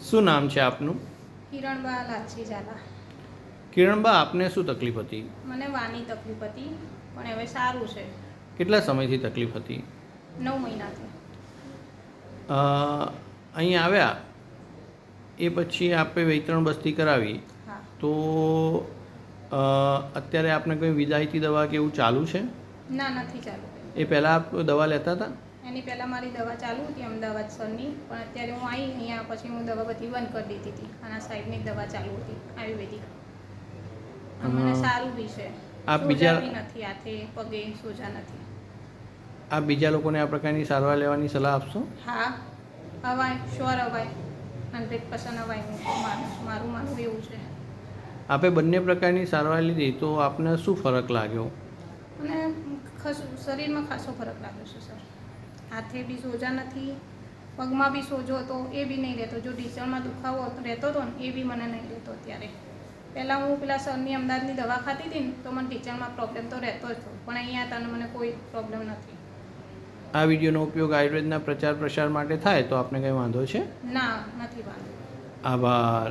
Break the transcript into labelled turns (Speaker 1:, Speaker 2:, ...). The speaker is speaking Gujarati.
Speaker 1: શું નામ છે આપનું?
Speaker 2: કિરણબા લાછી ઝાલા.
Speaker 1: કિરણબા, આપને શું તકલીફ હતી?
Speaker 2: મને વાની તકલીફ હતી, પણ હવે સારું છે.
Speaker 1: કેટલા સમયથી તકલીફ હતી?
Speaker 2: 9 મહિનાથી.
Speaker 1: અહીં આવ્યા એ પછી આપણે વેતરણ બસ્તી કરાવી,
Speaker 2: હા.
Speaker 1: તો અત્યારે આપને કોઈ વિદાયતી દવા કે એવું ચાલુ છે?
Speaker 2: ના, નથી ચાલુ.
Speaker 1: એ પહેલાં આપ દવા લેતા હતા?
Speaker 2: એની પહેલાં મારી દવા ચાલુ હતી અમદાવાદ સરની, પણ અત્યારે હું આવી અહીંયા પછી હું દવા બધી બંધ કરી દીધી હતી. આના સાઈડની દવા ચાલુ હતી આયુર્વેદિક. મને સારું બી છે.
Speaker 1: આપ
Speaker 2: સોજા
Speaker 1: બીજા
Speaker 2: બી નથી, હાથે પગે સોજા નથી.
Speaker 1: આપ બીજા લોકોને આ પ્રકારની સારવાર લેવાની સલાહ આપશો?
Speaker 2: હા, અવાય, શ્યોર અવાય, 100% અવાય. હું મારું માનવું એવું છે.
Speaker 1: આપે બંને પ્રકારની સારવાર લીધી તો આપને શું ફરક લાગ્યો?
Speaker 2: અને શરીરમાં ખાસો ફરક લાગ્યો છે સર. હાથે બી સોજા નથી, પગમાં બી સોજો હતો એ બી નહીં રહેતો. જો ઢીંચણમાં દુખાવો રહેતો હતો ને એ બી મને નહીં રહેતો અત્યારે. પહેલાં હું પેલા સરની અમદાવાદની દવા ખાતી હતી ને તો મને ઢીંચણમાં પ્રોબ્લેમ તો રહેતો જ હતો, પણ અહીંયા તને મને કોઈ પ્રોબ્લેમ નથી.
Speaker 1: આ વિડીયોનો ઉપયોગ આયુર્વેદના પ્રચાર પ્રસાર માટે થાય તો આપને કંઈ વાંધો છે?
Speaker 2: ના, નથી વાંધો.
Speaker 1: આભાર.